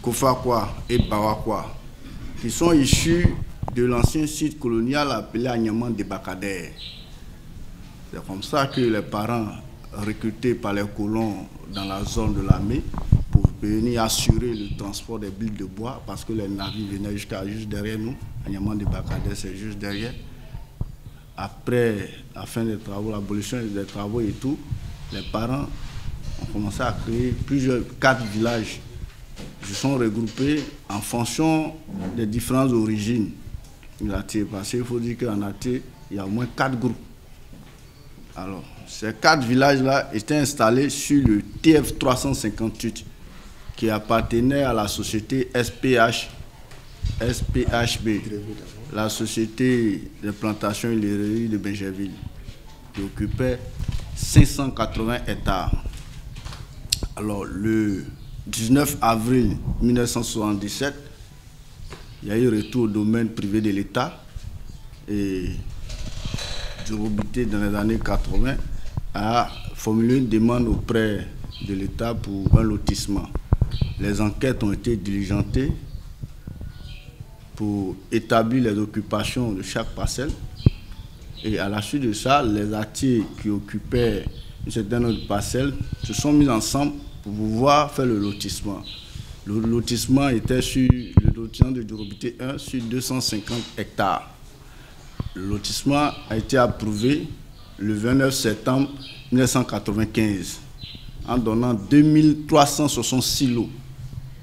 Kofakwa et Bawakwa, qui sont issus de l'ancien site colonial appelé Agnaman de Bakader. C'est comme ça que les parents recrutés par les colons dans la zone de l'armée pour venir assurer le transport des billes de bois, parce que les navires venaient juste derrière nous. Agnaman de Bakader, c'est juste derrière. Après la fin des travaux, l'abolition des travaux et tout, les parents ont commencé à créer 4 villages. Ils sont regroupés en fonction des différentes origines. Parce qu'il faut dire qu'en Athée, il y a au moins 4 groupes. Alors, ces 4 villages-là étaient installés sur le TF 358, qui appartenait à la société SPHB, la société de plantation et l'airerie de Benjerville, qui occupait 580 hectares. Alors, le 19 avril 1977, il y a eu retour au domaine privé de l'État et Djorobité, dans les années 80, a formulé une demande auprès de l'État pour un lotissement. Les enquêtes ont été diligentées pour établir les occupations de chaque parcelle. Et à la suite de ça, les artiers qui occupaient une certaine autre parcelle se sont mis ensemble pour pouvoir faire le lotissement. Le lotissement était sur le lotissement de Djorobité 1 sur 250 hectares. Le lotissement a été approuvé le 29 septembre 1995 en donnant 2366 lots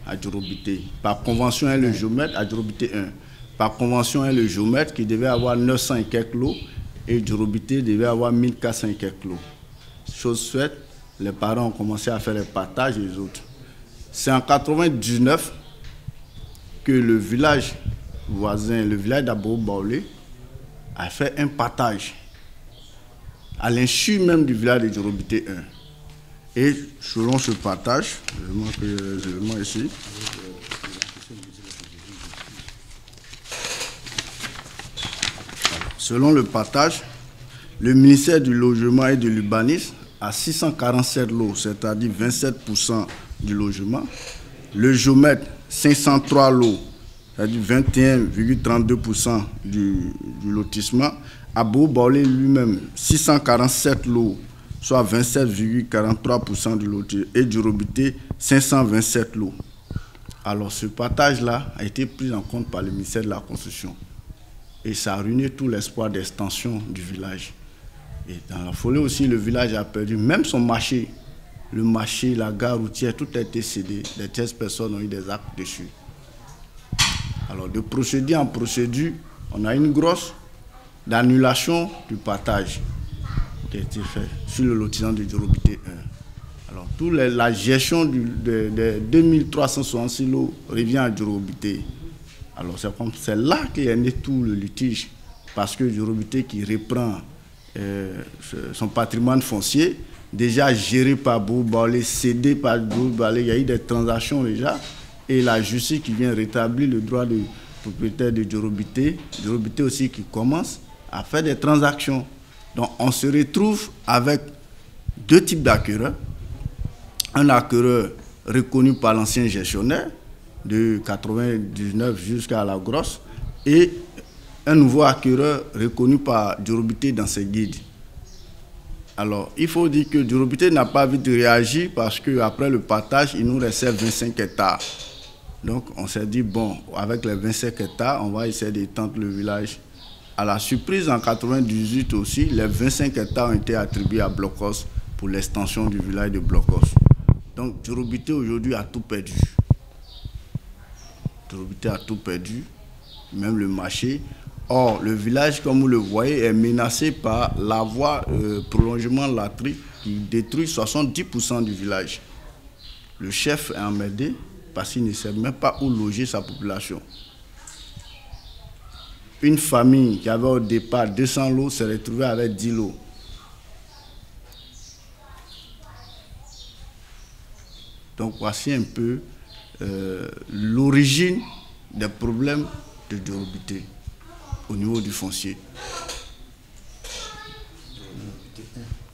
à Djorobité. Par convention, le géomètre à Djorobité 1. Par convention, le géomètre qui devait avoir 900 et quelques lots et Djorobité devait avoir 1400 et quelques lots. Chose faite, les parents ont commencé à faire les partages et les autres. C'est en 1999 que le village voisin, le village d'Abo-Baolé, a fait un partage à l'insu même du village de Djorobité 1. Et selon ce partage, je montre les éléments ici. Selon le partage, le ministère du Logement et de l'Urbanisme a 647 lots, c'est-à-dire 27% du logement. Le géomètre, 503 lots, c'est-à-dire 21,32% du lotissement.Abo-Baolé lui-même, 647 lots, soit 27,43% du lotissement. Et Djorobité, 527 lots. Alors ce partage-là a été pris en compte par le ministère de la Construction. Et ça a ruiné tout l'espoir d'extension du village. Et dans la foulée aussi, le village a perdu même son marché. Le marché, la gare routière, tout a été cédé. Les 13 personnes ont eu des actes dessus. Alors, de procédure en procédure, on a une grosse d'annulation du partage qui a été fait sur le lotissement de Djorobité 1. Alors, la gestion des 2366 lots revient à Djorobité. Alors, c'est là qu'est né tout le litige, parce que Djorobité qui reprend son patrimoine foncier, déjà géré parAbo-Baolé, cédé parAbo-Baolé, il y a eu des transactions déjà, et la justice qui vient rétablir le droit de propriétaire de Djorobité, Djorobité aussi qui commence à faire des transactions. Donc on se retrouve avec 2 types d'acquéreurs. Un acquéreur reconnu par l'ancien gestionnaire, de 99 jusqu'à la grosse, et un nouveau acquéreur reconnu par Djorobité dans ses guides. Alors, il faut dire que Djorobité n'a pas vite réagi parce qu'après le partage, il nous restait 25 hectares. Donc, on s'est dit, bon, avec les 25 hectares, on va essayer d'étendre le village. À la surprise, en 1998 aussi, les 25 hectares ont été attribués à Blocos pour l'extension du village de Blocos. Donc, Djorobité aujourd'hui a tout perdu. Djorobité a tout perdu, même le marché. Or, le village, comme vous le voyez, est menacé par la voie prolongement Latry qui détruit 70% du village. Le chef est emmerdé parce qu'il ne sait même pas où loger sa population. Une famille qui avait au départ 200 lots s'est retrouvée avec 10 lots. Donc, voici un peu l'origine des problèmes de Djorobité au niveau du foncier.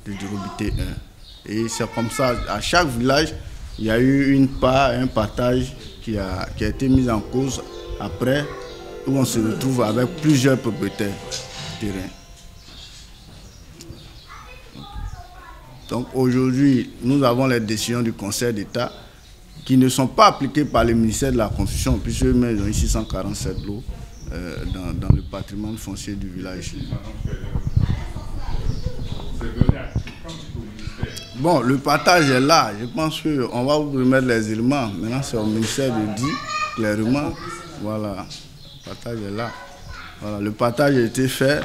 De Djorobité 1. Et c'est comme ça, à chaque village, il y a eu une part, un partage qui a été mise en cause après, où on se retrouve avec plusieurs propriétaires terrain. Donc aujourd'hui, nous avons les décisions du Conseil d'État qui ne sont pas appliquées par le ministère de la Construction, puisque eux-mêmes ont ici 147 lots dans le patrimoine foncier du village. Bon, le partage est là. Je pense qu'on va vous remettre les éléments. Maintenant, c'est au ministère de dire clairement. Voilà, le partage est là. Voilà, le partage a été fait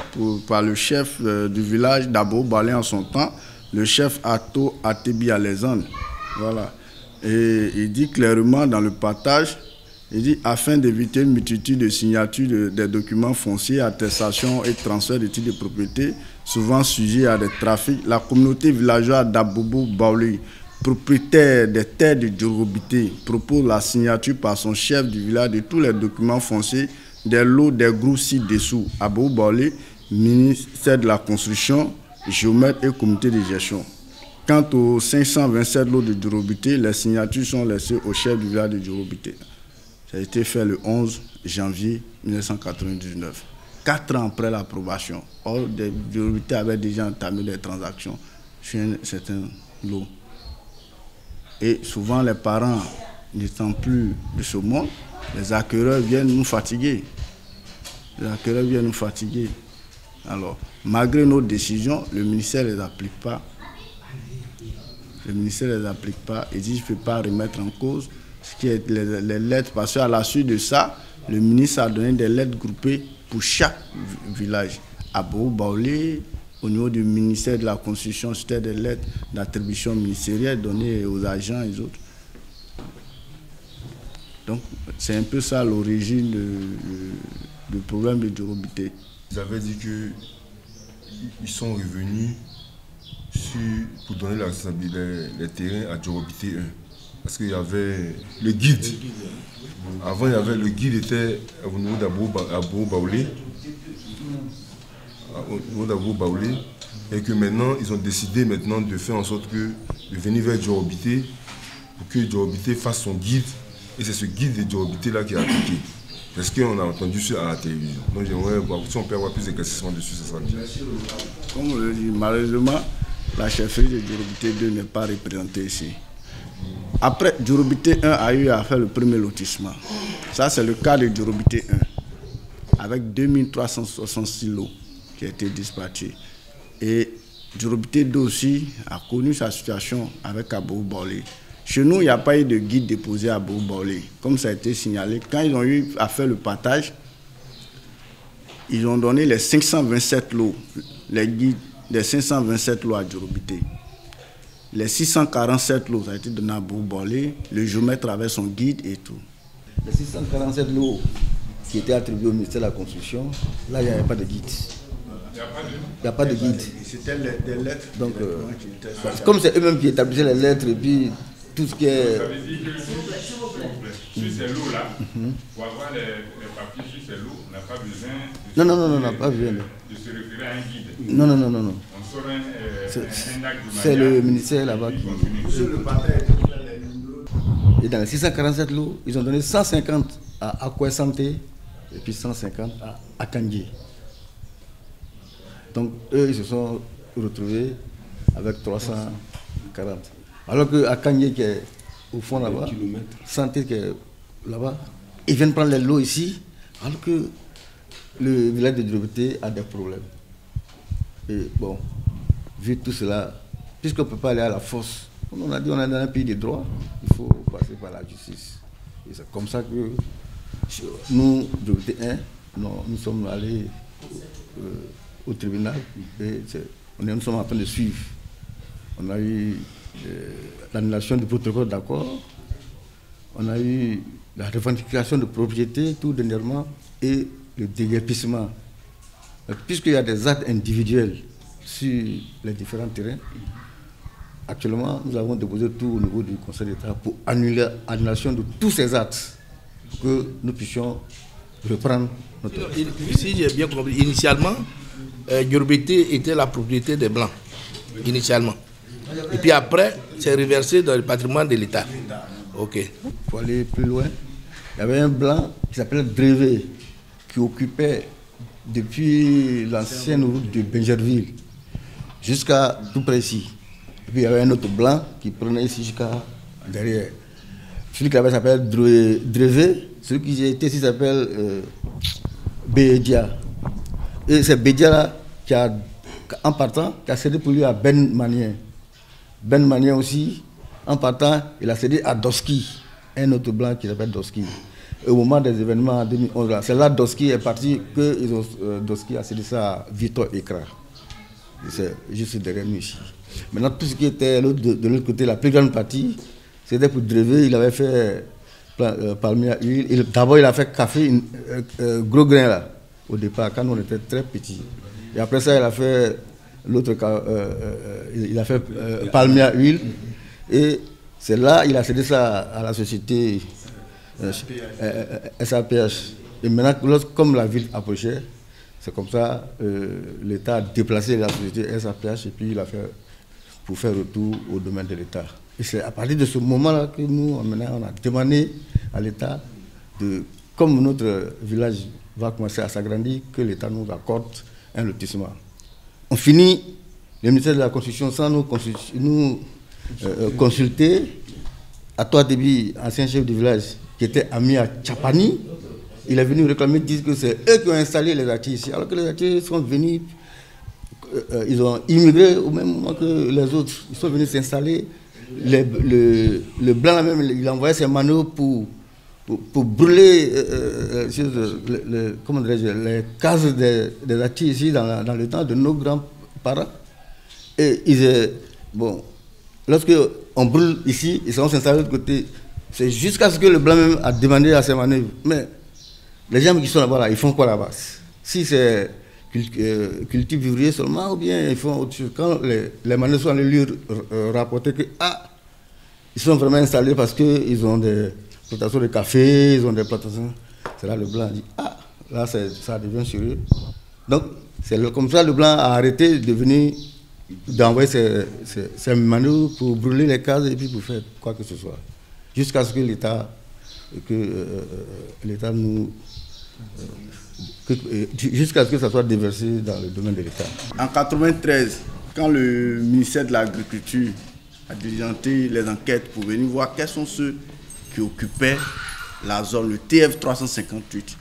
par le chef du village d'Abo Balé en son temps, le chef Ato Atebi Alexandre. Voilà. Et il dit clairement dans le partage, il dit afin d'éviter une multitude de signatures des documents fonciers, attestations et transferts de titres de propriété, souvent sujets à des trafics, la communauté villageoise d'Abobo Baouli, propriétaire des terres de Djorobité, propose la signature par son chef du village de tous les documents fonciers des lots des groupes ci-dessous. Abobo Baouli, ministère de la Construction, géomètre et comité de gestion. Quant aux 527 lots de Djorobité, les signatures sont laissées au chef du village de Djorobité. Ça a été fait le 11 janvier 1999, 4 ans après l'approbation. Or, des Djorobité avaient déjà entamé des transactions sur certains lots. Et souvent, les parents n'étant plus de ce monde, les acquéreurs viennent nous fatiguer. Les acquéreurs viennent nous fatiguer. Alors, malgré nos décisions, le ministère ne les applique pas. Le ministère ne les applique pas et dit je ne peux pas remettre en cause ce qui est les lettres, parce qu'à la suite de ça, le ministre a donné des lettres groupées pour chaque village. À Baoulé, au niveau du ministère de la Constitution, c'était des lettres d'attribution ministérielle données aux agents et aux autres. Donc, c'est un peu ça l'origine du problème de Djorobité. Ils avaient dit qu'ils sont revenus pour donner les terrains à Djorobité 1. Parce qu'il y avait le guide. Avant, il y avait le guide était au niveau d'Abo Baoulé. Au niveau d'Abo Baoulé. Et que maintenant, ils ont décidé maintenant de faire en sorte de venir vers Djorobité pour que Djorobité fasse son guide. Et c'est ce guide de Djorobité-là qui est appliqué. Parce qu'on a entendu ça à la télévision. Donc j'aimerais voir si on peut avoir plus d'éclaircissements dessus, ça sera bien. Comme on le dit, malheureusement, la chefferie de Djorobité 2 n'est pas représentée ici. Après, Djorobité 1 a eu à faire le premier lotissement. Ça, c'est le cas de Djorobité 1, avec 2366 lots qui ont été dispatchés. Et Djorobité 2 aussi a connu sa situation avec Abobo Baoulé. Chez nous, il n'y a pas eu de guide déposé à Abobo Baoulé. Comme ça a été signalé, quand ils ont eu à faire le partage, ils ont donné les 527 lots, les guides des 527 lots à Djorobité. Les 647 lots, ça a été donné à Abobo Baoulé, le géomètre avait son guide et tout. Les 647 lots qui étaient attribués au ministère de la Construction, là, il n'y avait pas de guide. Il n'y a pas de guide. C'était des lettres. Donc, comme c'est eux-mêmes qui établissaient les lettres et puis tout ce qui est... Ça veut dire que sur ces lots-là, pour avoir les papiers sur ces lots, on n'a pas besoin Non, on n'a pas besoin de se référer à un guide. Non. On sort un acte de c'est le ministère là-bas qui... Sur le partage, Et dans les 647 lots, ils ont donné 150 à Akoué Santé et puis 150 à Akandji. Donc eux, ils se sont retrouvés avec 340. Alors que Akandji qui est au fond là-bas, Santé qui est là-bas, ils viennent prendre les lots ici, alors que le village de Djorobité a des problèmes. Et bon, vu tout cela, puisqu'on ne peut pas aller à la force, on a dit on est dans un pays de droit, il faut passer par la justice. Et c'est comme ça que nous, Djorobité 1, nous sommes allés au tribunal et nous sommes en train de suivre. On a eu l'annulation du protocole d'accord, on a eu la revendication de propriété tout dernièrement et le déguerpissement. Puisqu'il y a des actes individuels sur les différents terrains, actuellement nous avons déposé tout au niveau du Conseil d'État pour annuler l'annulation de tous ces actes, pour que nous puissions reprendre notre... Si j'ai bien compris, initialement, Djorobité était la propriété des Blancs, initialement. Et puis après, c'est reversé dans le patrimoine de l'État. Ok. Pour aller plus loin, il y avait un blanc qui s'appelait Drevé, qui occupait depuis l'ancienne route de Benjerville jusqu'à tout près ici. Et puis il y avait un autre blanc qui prenait ici jusqu'à derrière. Celui qui s'appelle Drevé, celui qui était ici s'appelle Bédia. Et c'est Bédia là qui a, en partant, qui a cédé pour lui à Ben Manien. Ben Manien aussi, en partant, il a cédé à Doski, un autre blanc qui s'appelle Doski. Et au moment des événements en 2011, c'est là Doski est parti que Doski a cédé ça à Victor Ekra. C'est juste derrière nous ici. Maintenant, tout ce qui était de l'autre côté, la plus grande partie, c'était pour Drevé. Il avait fait palmier à huile. D'abord, il a fait café, gros grain là, au départ, quand on était très petits. Et après ça, il a fait l'autre, il a fait palmier à huile. Et c'est là il a cédé ça à la société SAPH. Et maintenant, comme la ville approchait, c'est comme ça l'État a déplacé la société SAPH et puis il a fait pour faire retour au domaine de l'État. Et c'est à partir de ce moment-là que nous, maintenant, on a demandé à l'État, comme notre village va commencer à s'agrandir, que l'État nous accorde un lotissement. On finit le ministère de la Construction sans nous consulter. À toi, Déby, ancien chef du village, qui était ami à Tchapani, il est venu réclamer, dire que c'est eux qui ont installé les artistes ici, alors que les artistes sont venus, ils ont immigré au même moment que les autres, ils sont venus s'installer. Le blanc là même, il a envoyé ses manos pour brûler les cases des artistes ici dans le temps de nos grands-parents. Et bon, lorsque on brûle ici, ils sont s'installer de l'autre côté. C'est jusqu'à ce que le blanc même a demandé à ses manœuvres. Mais les gens qui sont là-bas, là, ils font quoi là-bas? Si c'est cultive vivrier seulement, ou bien ils font autre chose. Quand les manœuvres sont allés lui rapporter que ils sont vraiment installés parce qu'ils ont des plantations de café, ils ont des plantations. C'est là le blanc dit là ça devient sérieux. Donc c'est comme ça le blanc a arrêté de venir d'envoyer ses manœuvres pour brûler les cases et puis pour faire quoi que ce soit. Jusqu'à ce que l'État nous... jusqu'à ce que ça soit déversé dans le domaine de l'État. En 1993, quand le ministère de l'Agriculture a diligenté les enquêtes pour venir voir quels sont ceux qui occupaient la zone, le TF 358, qui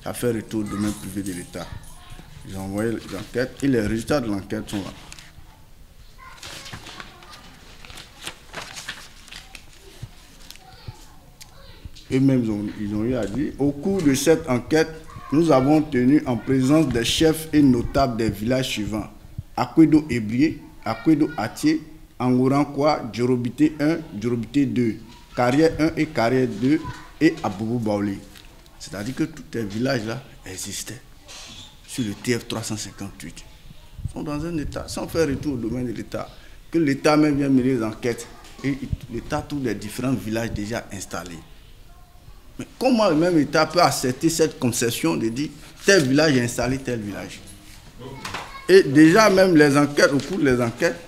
a fait retour au domaine privé de l'État. Ils ont envoyé les enquêtes et les résultats de l'enquête sont là. Eux-mêmes, ils ont eu à dire, au cours de cette enquête, nous avons tenu en présence des chefs et notables des villages suivants: Akwedo Ebrié, Akwedo Atié, Angorankwa, Djorobité 1, Djorobité 2, Carrière 1 et Carrière 2 et Abobo Baoulé. C'est-à-dire que tous ces villages-là existaient sur le TF 358. Ils sont dans un état, sans faire retour au domaine de l'État, que l'État même vient mener les enquêtes et l'État trouve les différents villages déjà installés. Mais comment le même État peut accepter cette concession de dire tel village est installé, tel village? Et déjà même les enquêtes, au cours des enquêtes,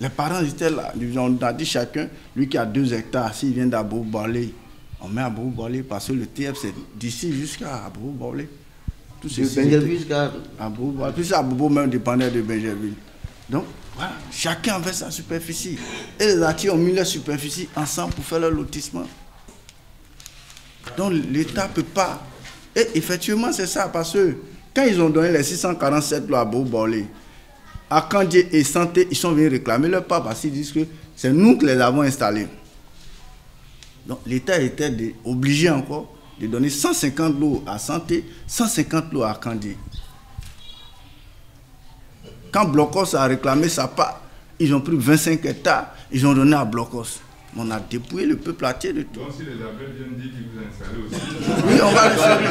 les parents étaient là. On a dit chacun, lui qui a 2 hectares, s'il vient d'Abou Balé, on met Abou Balé parce que le TF c'est d'ici jusqu'à Abou Balé. Tout ceci. Benjerville jusqu'à Abou Balé. Puis Abou même dépendait de Benjerville. Donc voilà, chacun avait sa superficie. Et les artistes ont mis leur superficie ensemble pour faire leur lotissement. Donc l'État ne peut pas. Et effectivement, c'est ça, parce que quand ils ont donné les 647 lois à Bobo-Bolé, à Kandié et Santé, ils sont venus réclamer leur part parce qu'ils disent que c'est nous qui les avons installés. Donc l'État était obligé encore de donner 150 lots à Santé, 150 lots à Kandié. Quand Blocos a réclamé sa part, ils ont pris 25 hectares, ils ont donné à Blocos. On a dépouillé le peuple entier de tout. Donc si les appels viennent dire qu'ils vous installez aussi. Oui, on va le faire.